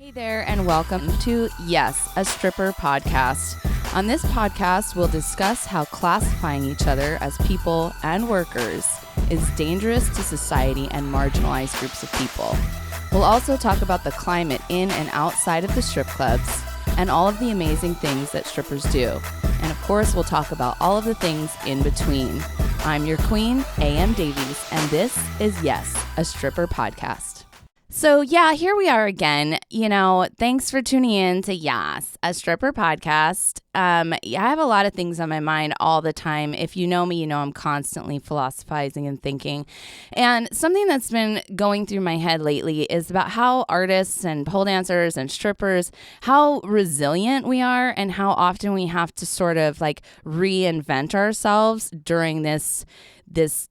Hey there, and welcome to YAS, a stripper podcast. On this podcast, we'll discuss how classifying each other as people and workers is dangerous to society and marginalized groups of people. We'll also talk about the climate in and outside of the strip clubs and all of the amazing things that strippers do. And of course, we'll talk about all of the things in between. I'm your queen, AM Davies, and this is YAS, a stripper podcast. So yeah, here we are again. Thanks for tuning in to YAS, a stripper podcast. I have a lot of things on my mind all the time. If you know me, you know I'm constantly philosophizing and thinking. And something that's been going through my head lately is about how artists and pole dancers and strippers, how resilient we are and how often we have to sort of like reinvent ourselves during this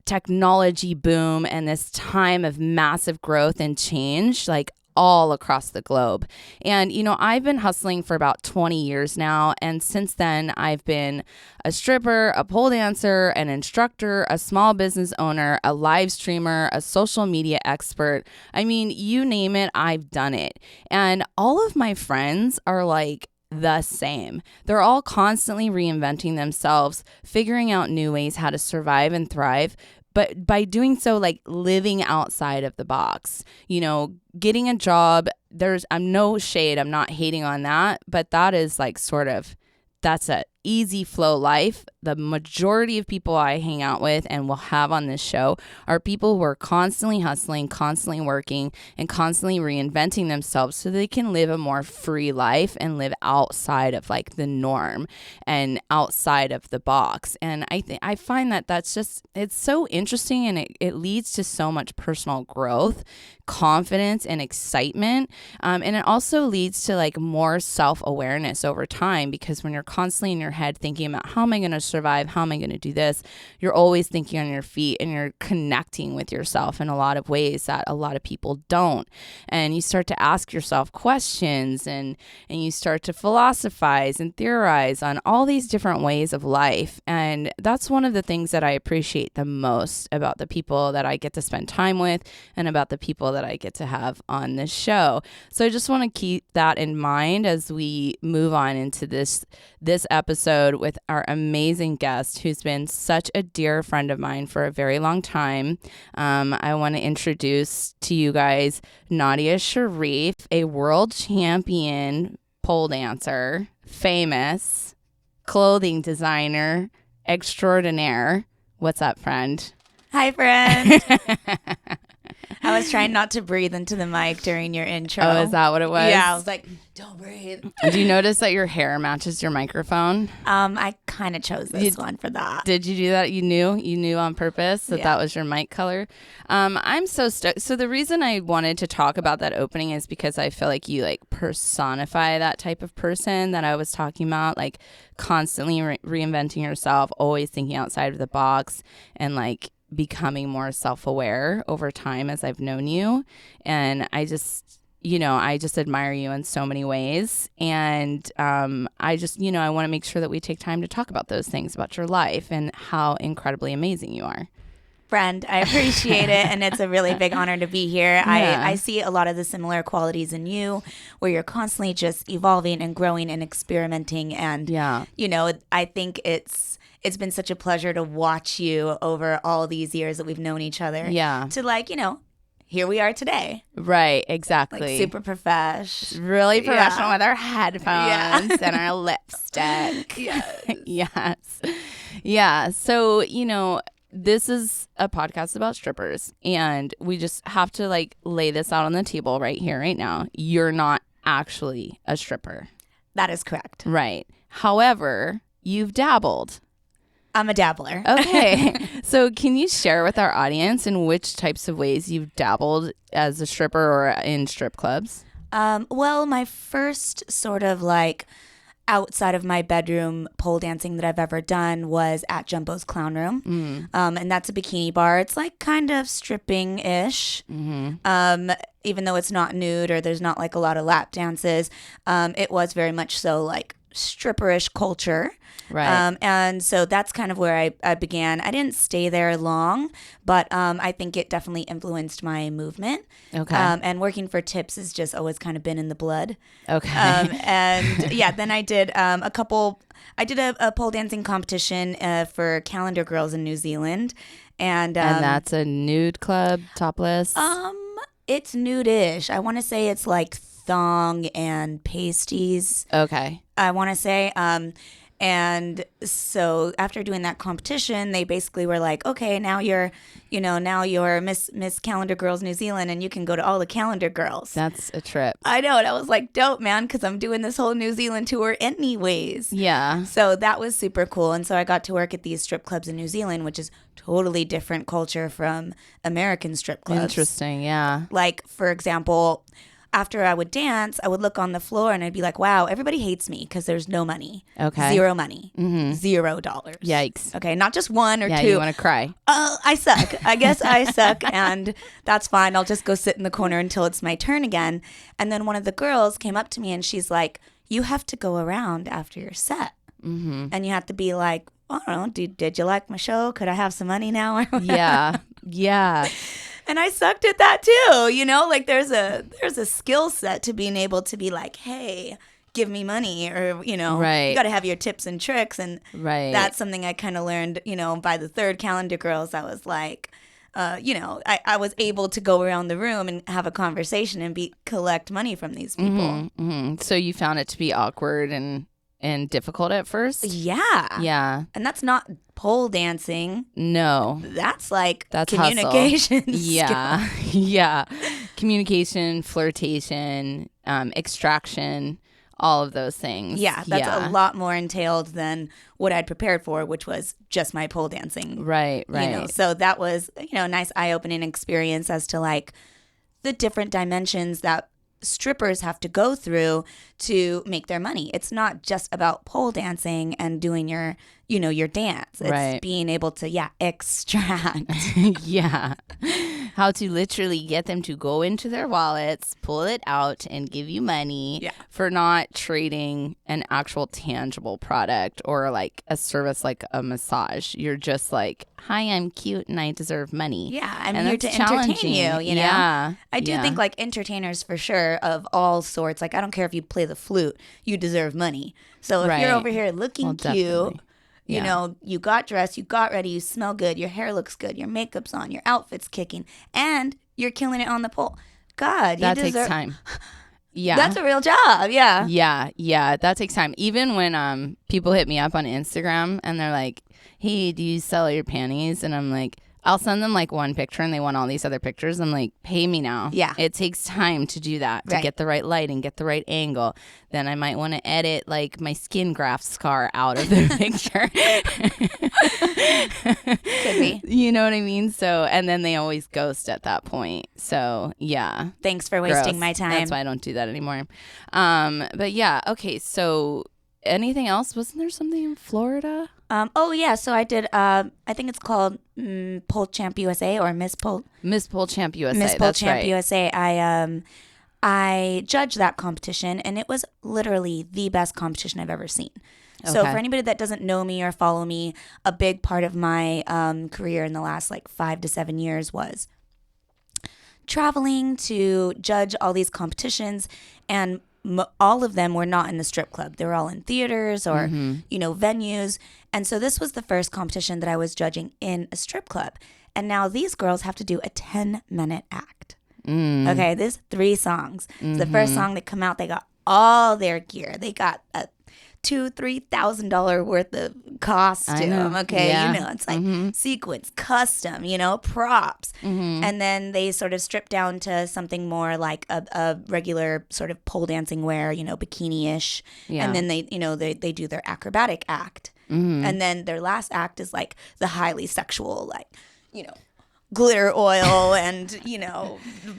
technology boom and this time of massive growth and change, like all across the globe. And, I've been hustling for about 20 years now. And since then, I've been a stripper, a pole dancer, an instructor, a small business owner, a live streamer, a social media expert. I mean, you name it, I've done it. And all of my friends are like, the same. They're all constantly reinventing themselves, figuring out new ways how to survive and thrive, but by doing so, like living outside of the box, getting a job. I'm no shade. I'm not hating on that, but that is like that's a easy flow life. The majority of people I hang out with and will have on this show are people who are constantly hustling, constantly working, and constantly reinventing themselves so they can live a more free life and live outside of like the norm and outside of the box. And I find that it's so interesting, and it leads to so much personal growth, confidence, and excitement. And it also leads to like more self-awareness over time, because when you're constantly in your head thinking about how am I going to survive, how am I going to do this, you're always thinking on your feet and you're connecting with yourself in a lot of ways that a lot of people don't. And you start to ask yourself questions and you start to philosophize and theorize on all these different ways of life. And that's one of the things that I appreciate the most about the people that I get to spend time with and about the people that I get to have on this show. So I just want to keep that in mind as we move on into this episode with our amazing guest, who's been such a dear friend of mine for a very long time. I want to introduce to you guys Nadia Sharif, a world champion pole dancer, famous clothing designer extraordinaire. What's up, friend? Hi, friend. I was trying not to breathe into the mic during your intro. Oh, is that what it was? Yeah, I was like, don't breathe. Do you notice that your hair matches your microphone? I kind of chose this one for that. Did you do that? You knew on purpose that was your mic color? I'm so stoked. So the reason I wanted to talk about that opening is because I feel like you like personify that type of person that I was talking about, like constantly reinventing yourself, always thinking outside of the box, and like becoming more self-aware over time as I've known you. And I just admire you in so many ways. And I want to make sure that we take time to talk about those things about your life and how incredibly amazing you are. Friend, I appreciate it. And it's a really big honor to be here. Yeah. I see a lot of the similar qualities in you, where you're constantly just evolving and growing and experimenting. And, I think it's been such a pleasure to watch you over all these years that we've known each other. Yeah. To here we are today. Right, exactly. Like super professional. Really professional with our headphones and our lipstick. Yes. Yes. Yeah. So, this is a podcast about strippers, and we just have to like lay this out on the table right here, right now. You're not actually a stripper. That is correct. Right. However, you've dabbled. I'm a dabbler. Okay. So can you share with our audience in which types of ways you've dabbled as a stripper or in strip clubs? Well, my first sort of like outside of my bedroom pole dancing that I've ever done was at Jumbo's Clown Room. And that's a bikini bar. It's like kind of stripping-ish. Mm-hmm. Even though it's not nude or there's not like a lot of lap dances, it was very much so like stripperish culture. Right. And so that's kind of where I began. I didn't stay there long, but I think it definitely influenced my movement. Okay. And working for tips has just always kind of been in the blood. Okay. And yeah, then I did a pole dancing competition for calendar girls in New Zealand. And that's a nude club, topless? It's nude-ish. I want to say it's like thong and pasties. Okay. I want to say. And so after doing that competition, they basically were like, okay, now you're Miss Calendar Girls New Zealand, and you can go to all the calendar girls. That's a trip. I know. And I was like, dope, man, because I'm doing this whole New Zealand tour anyways. Yeah. So that was super cool. And so I got to work at these strip clubs in New Zealand, which is totally different culture from American strip clubs. Interesting. Yeah. Like, for example, after I would dance, I would look on the floor and I'd be like, wow, everybody hates me because there's no money. Okay. Zero money. Mm-hmm. $0. Yikes. Okay. Not just one or two. Yeah, you want to cry. I suck. I guess I suck. And that's fine. I'll just go sit in the corner until it's my turn again. And then one of the girls came up to me and she's like, you have to go around after your set. Mm-hmm. And you have to be like, I don't know, did you like my show? Could I have some money now? Yeah. Yeah. And I sucked at that too, like there's a skill set to being able to be like, hey, give me money, or, right. You got to have your tips and tricks. And right. That's something I kind of learned, by the third calendar girls. I was like, I was able to go around the room and have a conversation and collect money from these people. Mm-hmm, mm-hmm. So you found it to be awkward and difficult at first? Yeah. Yeah. And that's not pole dancing. No. That's Hustle. communication. Yeah. Yeah. Communication, flirtation, extraction, all of those things. Yeah. That's a lot more entailed than what I'd prepared for, which was just my pole dancing. Right, right. So that was, a nice eye-opening experience as to like the different dimensions that strippers have to go through to make their money. It's not just about pole dancing and doing your dance. It's right. being able to, extract. Yeah. How to literally get them to go into their wallets, pull it out, and give you money for not trading an actual tangible product or like a service like a massage. You're just like, hi, I'm cute and I deserve money. Yeah, I'm here to entertain you, Yeah. I do think like entertainers for sure of all sorts. Like I don't care if you play the flute, you deserve money. So if you're over here looking cute, you got dressed, you got ready, you smell good, your hair looks good, your makeup's on, your outfit's kicking, and you're killing it on the pole. God, that takes time. Yeah. That's a real job. Yeah. Yeah. Yeah. That takes time. Even when people hit me up on Instagram and they're like, hey, do you sell your panties? And I'm like, I'll send them like one picture and they want all these other pictures. I'm like, pay me now. Yeah. It takes time to do that, to get the right light and get the right angle. Then I might want to edit like my skin graft scar out of the picture. Could be. You know what I mean? So, and then they always ghost at that point. So, yeah. Thanks for wasting my time. That's why I don't do that anymore. But yeah, okay. So, anything else? Wasn't there something in Florida? So I did, I think it's called Pole Champ USA or Miss Pole Champ USA. Miss Pole Champ USA. I judged that competition, and it was literally the best competition I've ever seen. Okay. So for anybody that doesn't know me or follow me, a big part of my career in the last like 5 to 7 years was traveling to judge all these competitions, and all of them were not in the strip club. They were all in theaters or, venues. And so this was the first competition that I was judging in a strip club. And now these girls have to do a 10-minute act. Okay, there's 3 songs. The first song that come out, they got all their gear. They got a $2,000-$3,000 worth of costume. Okay, it's like sequins, custom, props, and then they sort of strip down to something more like a regular sort of pole dancing wear, bikini-ish, and then they do their acrobatic act, and then their last act is like the highly sexual, like glitter oil and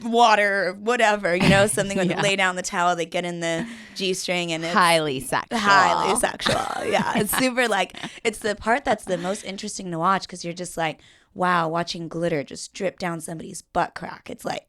water, whatever, something when they lay down the towel, they get in the G-string, and it's highly sexual. Yeah, it's super like, it's the part that's the most interesting to watch, because you're just like, wow, watching glitter just drip down somebody's butt crack. It's like,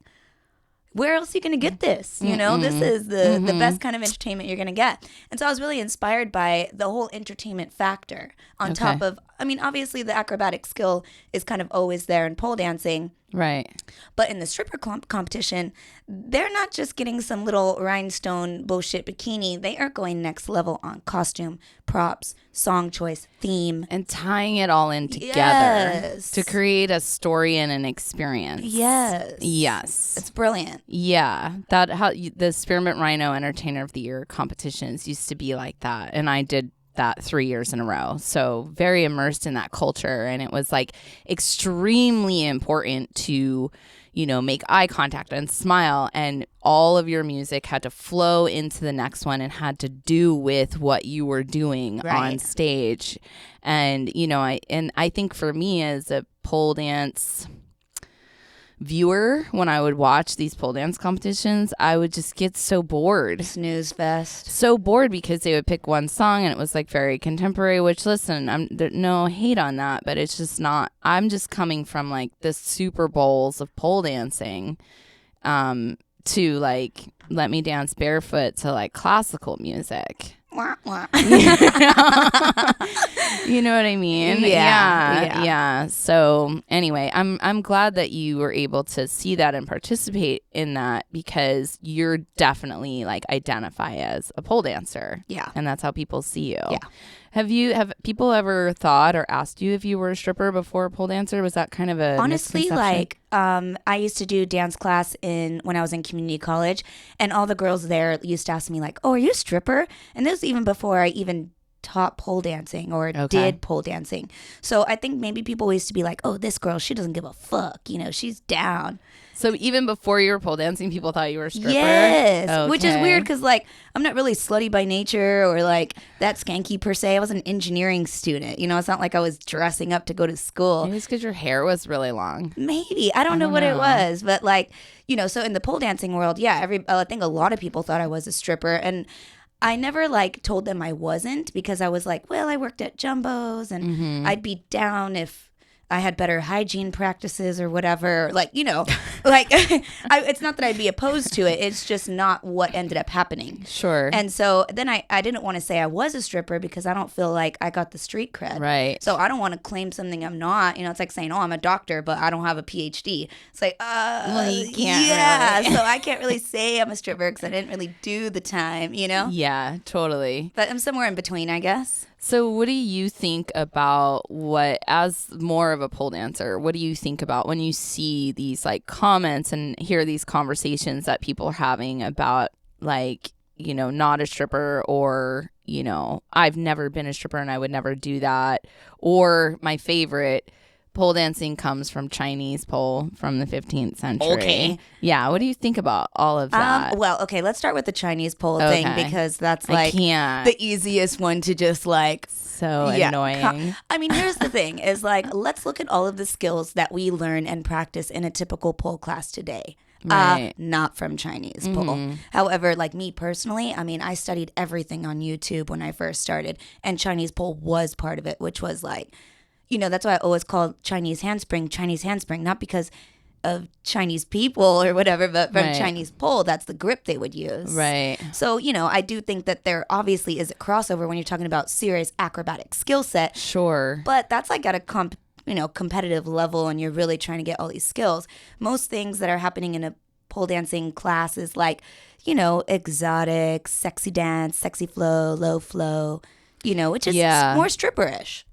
where else are you going to get this? You know, this is the best kind of entertainment you're going to get. And so I was really inspired by the whole entertainment factor on top of, I mean, obviously the acrobatic skill is kind of always there in pole dancing. Right. But in the stripper competition, they're not just getting some little rhinestone bullshit bikini. They are going next level on costume, props, song choice, theme. And tying it all in together to create a story and an experience. Yes. Yes. It's brilliant. Yeah. The Spearmint Rhino Entertainer of the Year competitions used to be like that. And I did that 3 years in a row. So very immersed in that culture. And it was like extremely important to, you know, make eye contact and smile. And all of your music had to flow into the next one and had to do with what you were doing on stage. And, you know, I think for me as a pole dance viewer, when I would watch these pole dance competitions, I would just get so bored. Snooze fest. So bored because they would pick one song and it was like very contemporary, which listen, no hate on that, but it's just not, I'm just coming from like the Super Bowls of pole dancing to like let me dance barefoot to like classical music. You know what I mean? Yeah. So anyway, I'm glad that you were able to see that and participate in that because you're definitely like identify as a pole dancer. Yeah. And that's how people see you. Yeah. Have people ever thought or asked you if you were a stripper before a pole dancer? Was that kind of a honestly, like I used to do dance class when I was in community college, and all the girls there used to ask me like, "Oh, are you a stripper?" And this was even before I even taught pole dancing or did pole dancing. So I think maybe people used to be like, "Oh, this girl, she doesn't give a fuck. You know, she's down." So even before you were pole dancing, people thought you were a stripper? Yes, okay. Which is weird because, like, I'm not really slutty by nature or, like, that skanky per se. I was an engineering student. You know, it's not like I was dressing up to go to school. Maybe it's because your hair was really long. Maybe. I don't know what it was. But, like, you know, so in the pole dancing world, yeah, I think a lot of people thought I was a stripper. And I never, like, told them I wasn't because I was like, well, I worked at Jumbo's and I'd be down if I had better hygiene practices or whatever. Like, you know, like it's not that I'd be opposed to it. It's just not what ended up happening. Sure. And so then I didn't want to say I was a stripper because I don't feel like I got the street cred. Right. So I don't want to claim something I'm not. You know, it's like saying, oh, I'm a doctor, but I don't have a PhD. It's like, well, you can't really. So I can't really say I'm a stripper because I didn't really do the time, you know? Yeah, totally. But I'm somewhere in between, I guess. So what do you think about as more of a pole dancer, what do you think about when you see these like comments and hear these conversations that people are having about like, you know, not a stripper or, you know, I've never been a stripper and I would never do that. Or my favorite, pole dancing comes from Chinese pole from the 15th century. Okay. Yeah. What do you think about all of that? Well, okay, let's start with the Chinese pole thing because that's like the easiest one to just like. So annoying. I mean, here's the thing is like, let's look at all of the skills that we learn and practice in a typical pole class today. Right. Not from Chinese pole. However, like me personally, I mean, I studied everything on YouTube when I first started, and Chinese pole was part of it, which was like, you know, that's why I always call Chinese handspring, not because of Chinese people or whatever, but from Chinese pole, that's the grip they would use. Right. So, you know, I do think that there obviously is a crossover when you're talking about serious acrobatic skill set. Sure. But that's like at a competitive level and you're really trying to get all these skills. Most things that are happening in a pole dancing class is like, you know, exotic, sexy dance, sexy flow, low flow, you know, which is more stripperish.